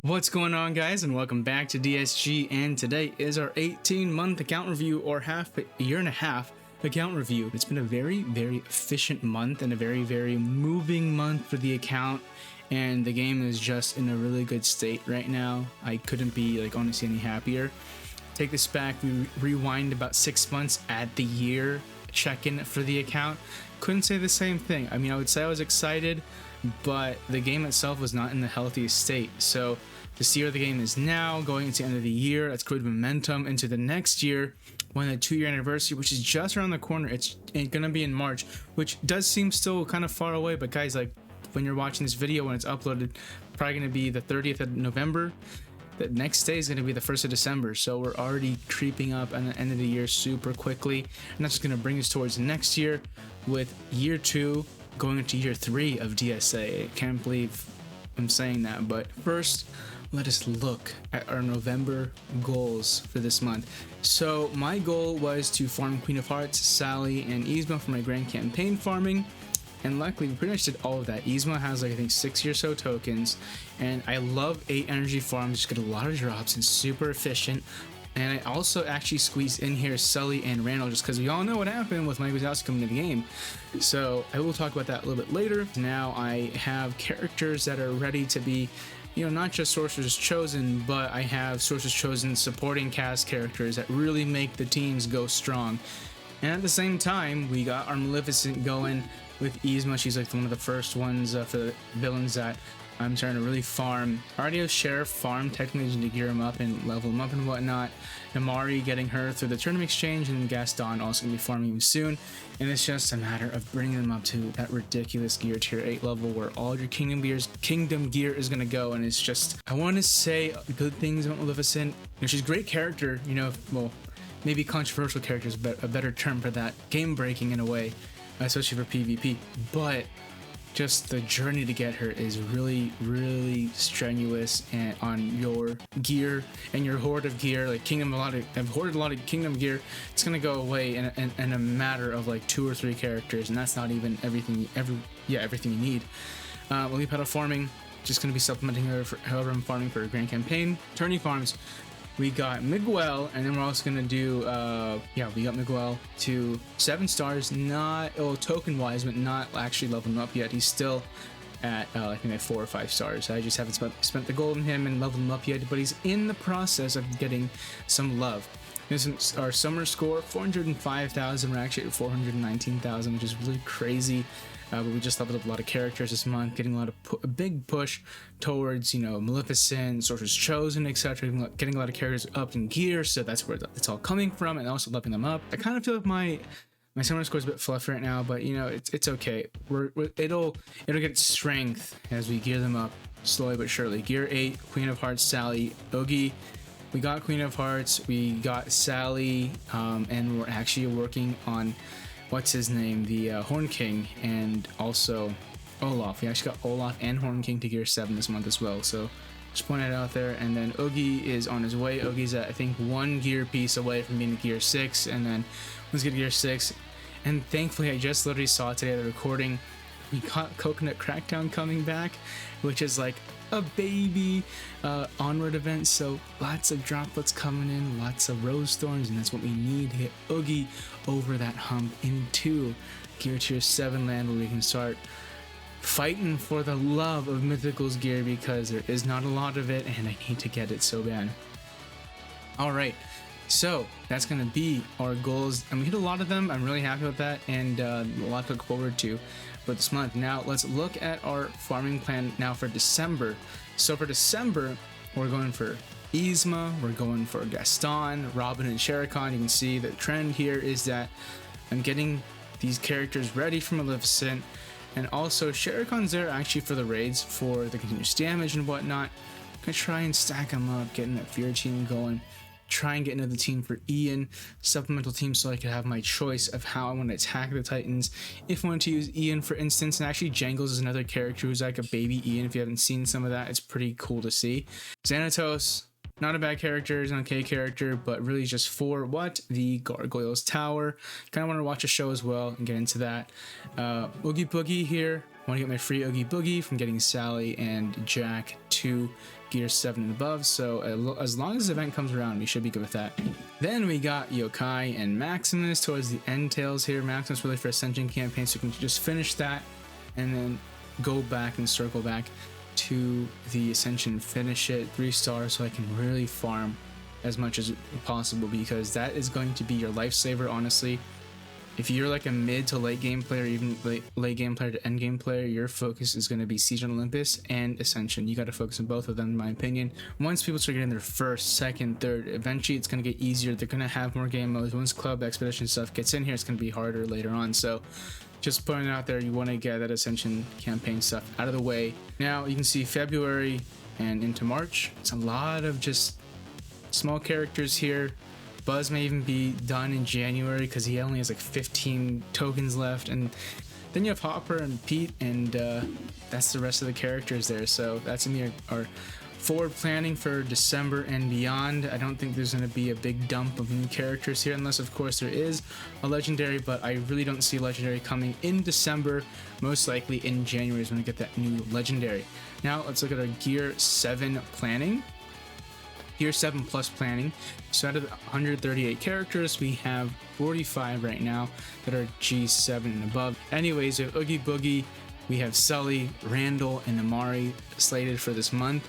What's going on, guys, and welcome back to DSG, and today is our 18-month account review, or a year and a half account review. It's been a very efficient month and a very moving month for the account, and the game is just in a really good state right now. I couldn't be honestly any happier. Take this back, we rewind about 6 months at the year check-in for the account. Couldn't say the same thing. I mean, I would say I was excited, but the game itself was not in the healthiest state. So to see where the game is now, going into the end of the year, that's good momentum into the next year, when the 2-year anniversary, which is just around the corner. It's gonna be in March, which does seem still kind of far away, but guys, like, when you're watching this video, when it's uploaded, probably gonna be the 30th of November. The next day is going to be the 1st of December, so we're already creeping up on the end of the year super quickly, and that's going to bring us towards next year, with year 2 going into year 3 of DSA. I can't believe I'm saying that, but first, let us look at our November goals for this month. So my goal was to farm Queen of Hearts, Sally, and Yzma for my grand campaign farming. And luckily, we pretty much did all of that. Yzma has, I think, 60 or so tokens. And I love 8 energy farms, just get a lot of drops and super efficient. And I also actually squeezed in here Sully and Randall, just because we all know what happened with Mike Wazowski coming to the game. So I will talk about that a little bit later. Now I have characters that are ready to be, not just Sorcerer's Chosen, but I have Sorcerer's Chosen supporting cast characters that really make the teams go strong. And at the same time, we got our Maleficent going with Yzma. She's like one of the first ones for the villains that I'm trying to really farm. I already have Sheriff farm technically to gear him up and level him up and whatnot. Namari getting her through the tournament exchange, and Gaston also gonna be farming him soon. And it's just a matter of bringing them up to that ridiculous gear tier 8 level where all your kingdom gear is gonna go. And it's just, I want to say good things about Maleficent. She's a great character, well, maybe controversial character is a better term for that. Game breaking in a way, especially for PvP, but just the journey to get her is really strenuous, and on your gear and your horde of gear, like I've hoarded a lot of kingdom gear. It's gonna go away in a matter of like 2 or 3 characters, and that's not even everything you need. Lily Petal farming, just gonna be supplementing her however I'm farming for a grand campaign. Tourney farms, we got Miguel, and then we're also gonna do we got Miguel to 7 stars, not token wise, but not actually leveling him up yet. He's still at I think at 4 or 5 stars. I just haven't spent the gold on him and leveled him up yet, but he's in the process of getting some love. This is our summer score, 405,000. We're actually at 419,000, which is really crazy. But we just leveled up a lot of characters this month, getting a big push towards, Maleficent, Sorcerer's Chosen, etc. Getting a lot of characters up in gear, so that's where it's all coming from, and also leveling them up. I kind of feel like my summer score is a bit fluffy right now, but it's okay. It'll get strength as we gear them up slowly but surely. Gear 8, Queen of Hearts, Sally, Oogie. We got Queen of Hearts, we got Sally, and we're actually working on what's his name, the Horn King, and also Olaf. We actually got Olaf and Horn King to gear 7 this month as well, so just point it out there. And then Oogie is on his way. Oogie's at, I think, 1 gear piece away from being to gear 6, and then let's get gear 6. And thankfully, I just literally saw today the recording, we got Coconut Crackdown coming back, which is like a baby onward event, so lots of droplets coming in, lots of rose thorns, and that's what we need to hit Oogie over that hump into gear tier 7 land, where we can start fighting for the love of Mythical's gear, because there is not a lot of it and I need to get it so bad. Alright, so that's gonna be our goals, and we hit a lot of them. I'm really happy with that, and a lot to look forward to for this month. Now let's look at our farming plan now for December. So for December, we're going for Yzma, we're going for Gaston, Robin, and Shere Khan. You can see the trend here is that I'm getting these characters ready for Maleficent, and also Shere Khan's there actually for the raids, for the continuous damage and whatnot. I'm gonna try and stack them up, getting that fear team going. Try and get into the team for Ian, supplemental team, so I could have my choice of how I want to attack the Titans. If I want to use Ian, for instance, and actually Jangles is another character who's like a baby Ian. If you haven't seen some of that, it's pretty cool to see. Xanatos, not a bad character, he's an okay character, but really just for what? The Gargoyles Tower. Kind of want to watch a show as well and get into that. Oogie Boogie here. I want to get my free Oogie Boogie from getting Sally and Jack to gear 7 and above, so as long as the event comes around, we should be good with that. Then we got Yokai and Maximus towards the end tails here. Maximus really for Ascension campaign, so we can just finish that and then go back and circle back to the Ascension, finish it 3 stars, so I can really farm as much as possible, because that is going to be your lifesaver, honestly. If you're like a mid to late game player, even late game player to end game player, your focus is going to be Siege on Olympus and Ascension. You got to focus on both of them, in my opinion. Once people start getting their first, second, third, eventually it's going to get easier. They're going to have more game modes. Once Club Expedition stuff gets in here, it's going to be harder later on. So just putting it out there, you want to get that Ascension campaign stuff out of the way. Now you can see February and into March, it's a lot of just small characters here. Buzz may even be done in January because he only has like 15 tokens left, and then you have Hopper and Pete, and that's the rest of the characters there. So that's gonna be our forward planning for December and beyond. I don't think there's gonna be a big dump of new characters here, unless of course there is a legendary, but I really don't see legendary coming in December. Most likely in January is when we get that new legendary. Now let's look at our Gear 7 planning. Gear 7 plus planning. So out of the 138 characters, we have 45 right now that are G7 and above. Anyways, we have Oogie Boogie, we have Sully, Randall, and Amari slated for this month.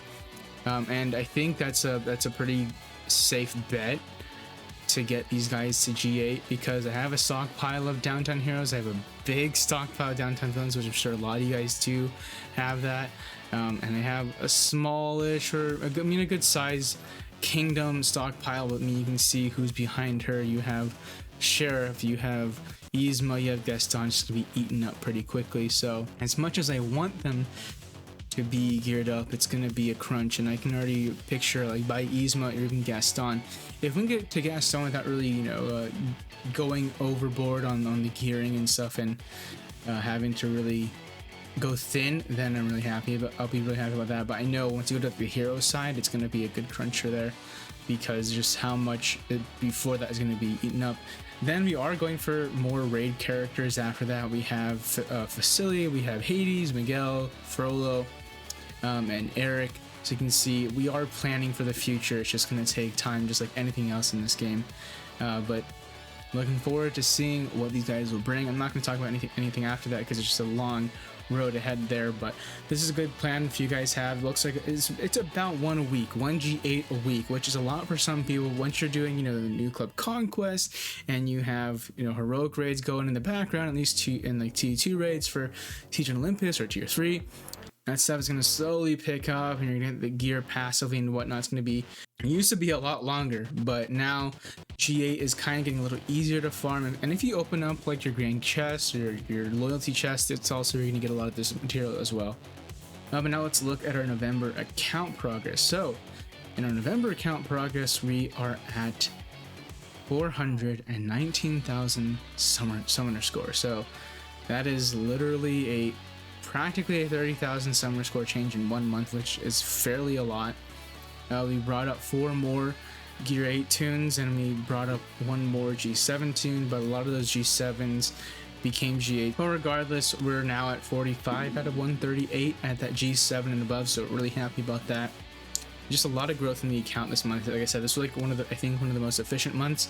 And I think that's a pretty safe bet to get these guys to G8, because I have a stockpile of downtown heroes. I have a big stockpile of downtown villains, which I'm sure a lot of you guys do have that. And I have a smallish, or a good size kingdom stockpile with me. You can see who's behind her. You have Sheriff, you have Yzma, you have Gaston, just gonna be eaten up pretty quickly. So as much as I want them to be geared up, it's gonna be a crunch, and I can already picture like by Yzma or even Gaston. If we can get to Gaston without really, going overboard on the gearing and stuff, and having to really go thin, then I'm really happy. But I'll be really happy about that. But I know once you go to the hero side, it's gonna be a good cruncher there, because just how much before that is gonna be eaten up. Then we are going for more raid characters after that. We have Facility, we have Hades, Miguel, Frollo, and Eric. So you can see we are planning for the future. It's just going to take time, just like anything else in this game. But looking forward to seeing what these guys will bring. I'm not going to talk about anything after that, because it's just a long road ahead there, but this is a good plan if you guys have. It looks like it's about 1 a week, 1 G8 a week, which is a lot for some people. Once you're doing the new club conquest, and you have heroic raids going in the background, at least T2 raids for Siege on Olympus or tier 3, that stuff is going to slowly pick up, and you're going to get the gear passively and whatnot. It's going to be, it used to be a lot longer, but now G8 is kind of getting a little easier to farm. And if you open up like your grand chest or your loyalty chest, it's also you're going to get a lot of this material as well. But now let's look at our November account progress. So in our November account progress, we are at 419,000 summoner score. So that is literally practically a 30,000 summoner score change in 1 month, which is fairly a lot. We brought up 4 more Gear 8 tunes, and we brought up 1 more G7 tune, but a lot of those G7s became G8. But regardless, we're now at 45 out of 138 at that G7 and above, so really happy about that. Just a lot of growth in the account this month. Like I said, this was like one of the most efficient months.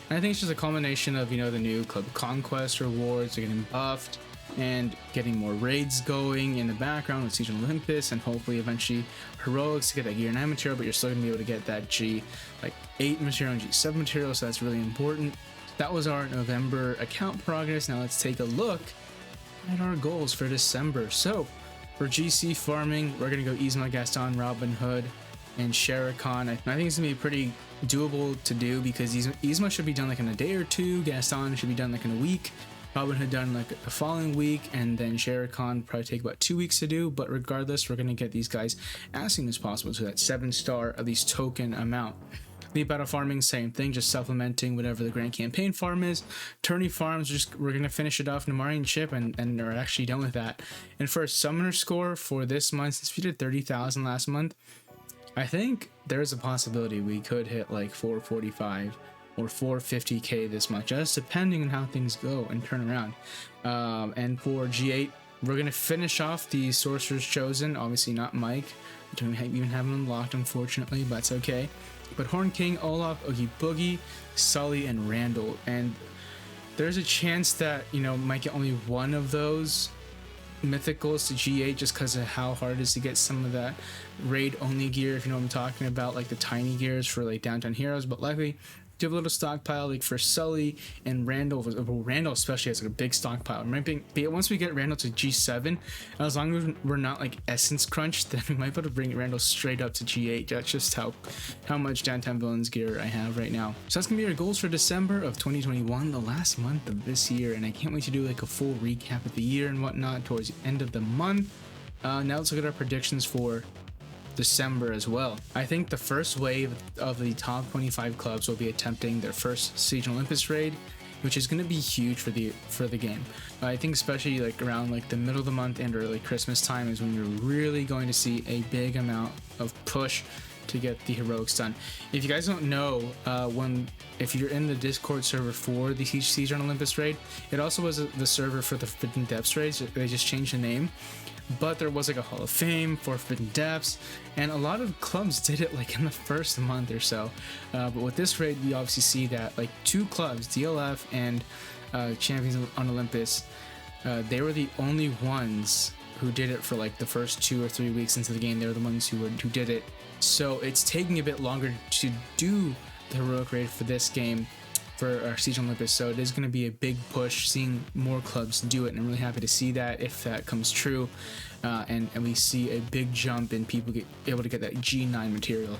And I think it's just a culmination of the new club conquest rewards are getting buffed, and getting more raids going in the background with Siege on Olympus, and hopefully eventually heroics to get that Gear 9 material. But you're still gonna be able to get that G8 material and G7 material, so that's really important. That was our November account progress. Now let's take a look at our goals for December. So for GC farming, we're gonna go Yzma, Gaston, Robin Hood, and Sherikan. I think it's gonna be pretty doable to do, because Yzma should be done like in a day or 2, Gaston should be done like in a week, Robin Hood done like the following week, and then Sherikan probably take about 2 weeks to do. But regardless, we're going to get these guys as soon as possible to that 7-star at least token amount. The battle farming, same thing, just supplementing whatever the grand campaign farm is. Tourney farms, we're going to finish it off Namari and Chip, and are actually done with that. And for a summoner score for this month, since we did 30,000 last month, I think there's a possibility we could hit like 445 or 450k this month, just depending on how things go and turn around. And for G8, We're gonna finish off the Sorcerer's Chosen. Obviously not Mike. Don't even have him unlocked, unfortunately, but it's okay. But Horn King, Olaf, Oogie Boogie, Sully, and Randall. And there's a chance that, you know, might get only one of those mythicals to G8 just because of how hard it is to get some of that raid only gear, if you know what I'm talking about, like the tiny gears for like downtown heroes. But luckily, do have a little stockpile like for Sully and Randall. Randall especially has like a big stockpile. But once we get Randall to G7, as long as we're not like essence crunched, then we might be able to bring Randall straight up to G8. That's just how much downtown villains gear I have right now. So that's gonna be our goals for December of 2021, the last month of this year, and I can't wait to do like a full recap of the year and whatnot towards the end of the month. Now let's look at our predictions for December as well. I think the first wave of the top 25 clubs will be attempting their first Siege Olympus raid, which is going to be huge for the game. I think especially like around like the middle of the month and early Christmas time is when you're really going to see a big amount of push to get the heroics done. If you guys don't know, if you're in the Discord server for the Siege on Olympus raid, it also was the server for the Forbidden Depths raids. They just changed the name. But there was like a Hall of Fame for Forbidden Depths, and a lot of clubs did it like in the first month or so. But with this raid, we obviously see that like 2 clubs, DLF and Champions on Olympus, they were the only ones who did it for like the first 2 or 3 weeks into the game. They were the ones who did it. So it's taking a bit longer to do the heroic raid for this game, for our Siege on Olympus. So it is going to be a big push, seeing more clubs do it, and I'm really happy to see that if that comes true, and we see a big jump in people able to get that G9 material.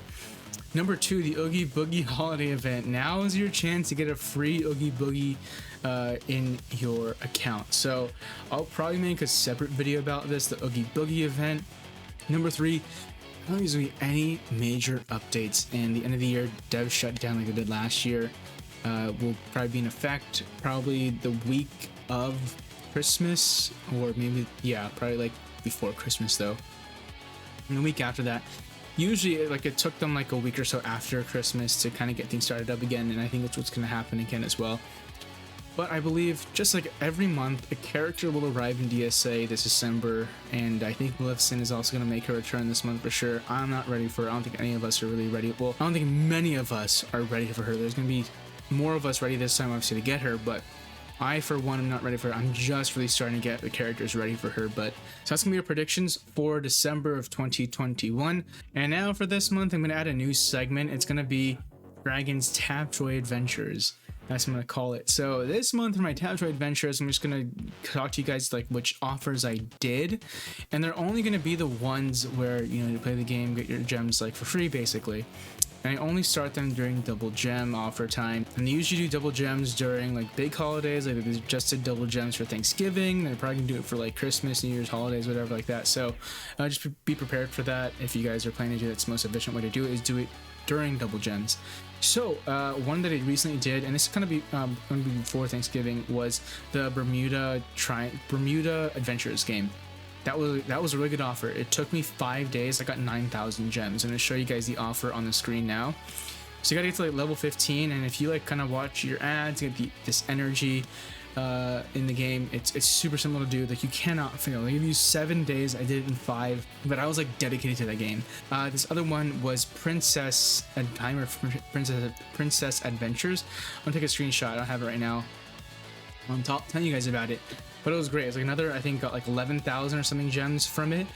Number 2, the Oogie Boogie holiday event. Now is your chance to get a free Oogie Boogie in your account. So I'll probably make a separate video about this, the Oogie Boogie event. Number 3, I don't think there's going to be any major updates, and the end of the year dev shutdown like they did last year will probably be in effect probably the week of Christmas, or maybe, yeah, probably like before Christmas though, and the week after that. Usually like it took them like a week or so after Christmas to kind of get things started up again, and I think that's what's going to happen again as well. But I believe just like every month, a character will arrive in DSA this December, and I think Maleficent is also going to make her return this month for sure. I'm not ready for her. I don't think any of us are really ready. Well, I don't think many of us are ready for her. There's going to be more of us ready this time, obviously, to get her, but I, for one, am not ready for her. I'm just really starting to get the characters ready for her. But so that's gonna be our predictions for December of 2021. And now for this month, I'm gonna add a new segment. It's gonna be Dragon's Tapjoy Adventures. That's what I'm gonna call it. So this month for my Tapjoy Adventures, I'm just gonna talk to you guys like which offers I did, and they're only gonna be the ones where, you know, you play the game, get your gems like for free, basically. And I only start them during double gem offer time, and they usually do double gems during like big holidays. Like they just did double gems for Thanksgiving. They're probably gonna do it for like Christmas, New Year's, holidays, whatever like that. So just be prepared for that. If you guys are planning to do it, it's the most efficient way to do it is do it during double gems. So one that I recently did, and this is gonna be before Thanksgiving, was the Bermuda Adventures game. That was a really good offer. It took me 5 days. I got 9,000 gems. I'm gonna show you guys the offer on the screen now. So you gotta get to like level 15, and if you like kind of watch your ads, get this energy in the game. It's super simple to do. Like you cannot fail. They give you 7 days. I did it in 5, but I was like dedicated to that game. This other one was Princess Adventures. I'm gonna take a screenshot. I don't have it right now. I'm telling you guys about it. But it was great. It's like another, I think, got like 11,000 or something gems from it,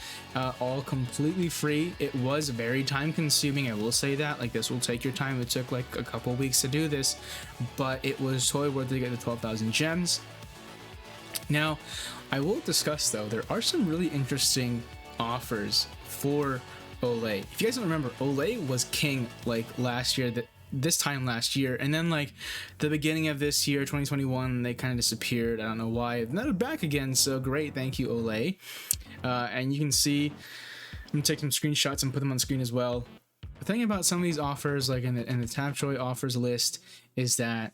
all completely free. It was very time consuming, I will say that. Like this will take your time. It took like a couple weeks to do this, but it was totally worth it to get the 12,000 gems. Now, I will discuss though, there are some really interesting offers for Olay. If you guys don't remember, Olay was king like last year, this time last year, and then like the beginning of this year 2021 they kind of disappeared. I don't know why, and then they're back again, so great, thank you Olay. And you can see, I'm gonna take some screenshots and put them on screen as well. The thing about some of these offers, like in the Tapjoy offers list, is that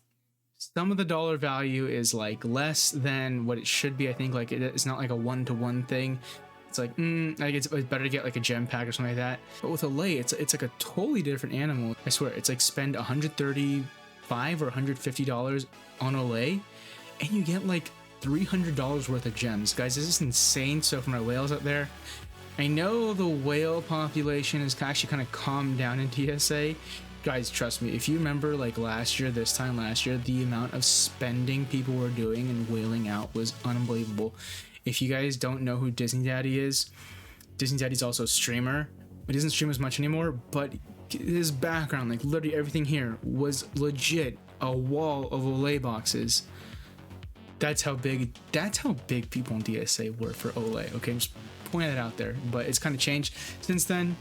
some of the dollar value is like less than what it should be. I think like it's not like a one-to-one thing. It's like, like it's better to get like a gem pack or something like that. But with Olay, it's like a totally different animal. I swear, it's like spend $135 or $150 on Olay, and you get like $300 worth of gems. Guys, this is insane. So for my whales out there, I know the whale population is actually kind of calmed down in TSA. Guys, trust me, if you remember like last year, this time last year, the amount of spending people were doing and whaling out was unbelievable. If you guys don't know who Disney Daddy is, Disney Daddy's also a streamer. He doesn't stream as much anymore, but his background, like literally everything here, was legit a wall of Olay boxes. That's how big people in DSA were for Olay. Okay, I'm just pointing that out there, but it's kind of changed since then.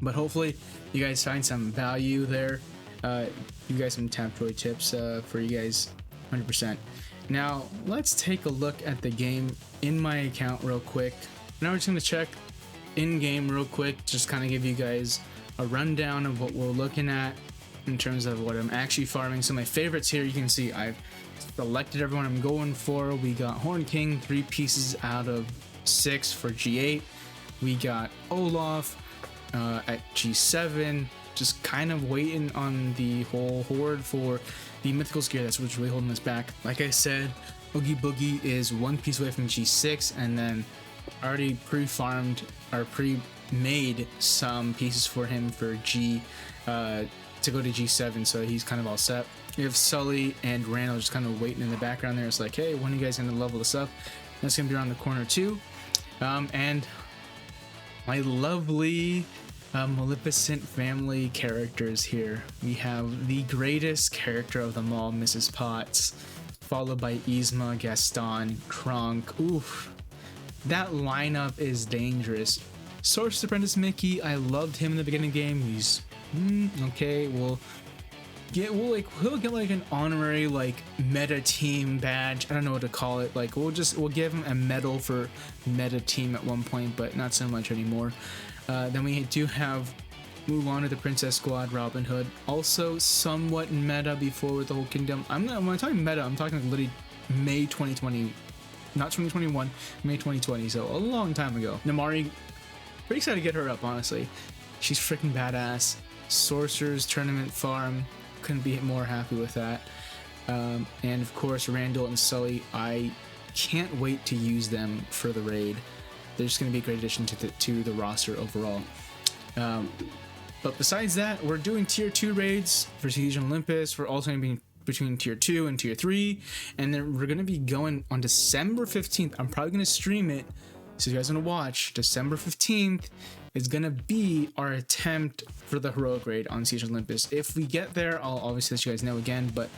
But hopefully you guys find some value there. You guys some Taptoy tips for you guys, 100%. Now let's take a look at the game in my account real quick. Now we're just gonna check in game real quick, just kind of give you guys a rundown of what we're looking at in terms of what I'm actually farming. So my favorites here, you can see I've selected everyone I'm going for. We got Horn King, 3 pieces out of 6 for G8. We got Olaf at G7, just kind of waiting on the whole horde for the mythical gear. That's what's really holding us back. Like I said, Oogie Boogie is 1 piece away from G6, and then already pre-farmed or pre-made some pieces for him for G to go to G7, so he's kind of all set. We have Sully and Randall just kind of waiting in the background there. It's like, hey, when are you guys gonna level this up? That's gonna be around the corner too. And my lovely Maleficent family characters here. We have the greatest character of them all, Mrs. Potts, followed by Yzma, Gaston, Kronk. Oof, that lineup is dangerous. Sorcerer's Apprentice Mickey, I loved him in the beginning of the game. He's okay. He'll get like an honorary like meta team badge. I don't know what to call it. Like we'll give him a medal for meta team at one point, but not so much anymore. Then we do have Mulan of the Princess Squad, Robin Hood, also somewhat meta before with the whole kingdom. When I'm talking meta, I'm talking like literally May 2020, not 2021, May 2020. So a long time ago. Namari, pretty excited to get her up, honestly. She's freaking badass. Sorcerer's Tournament Farm, couldn't be more happy with that. And of course Randall and Sully, I can't wait to use them for the raid. They're just going to be a great addition to the roster overall. But besides that, we're doing tier 2 raids for Siege and Olympus. We're also going to be between tier 2 and tier 3, and then we're going to be going on December 15th. I'm probably going to stream it, so you guys want to watch. December 15th is going to be our attempt for the heroic raid on Siege and Olympus. If we get there, I'll obviously let you guys know again, but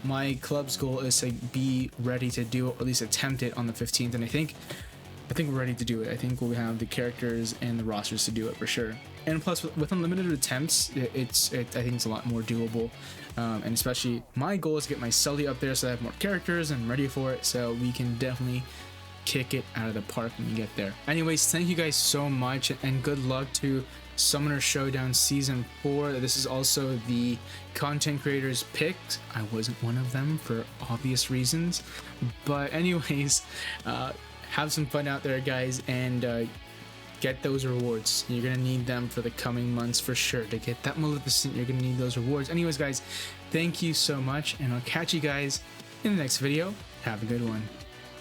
my club's goal is to be ready to do it, or at least attempt it on the 15th, and I think we're ready to do it. I think we'll have the characters and the rosters to do it for sure. And plus, with unlimited attempts, I think it's a lot more doable. And especially, my goal is to get my Sully up there so I have more characters and I'm ready for it. So we can definitely kick it out of the park when we get there. Anyways, thank you guys so much, and good luck to Summoner Showdown Season 4. This is also the content creators picked. I wasn't one of them for obvious reasons. But anyways, have some fun out there, guys, and get those rewards. You're gonna need them for the coming months for sure. To get that Maleficent, you're gonna need those rewards. Anyways, guys, thank you so much, and I'll catch you guys in the next video. Have a good one.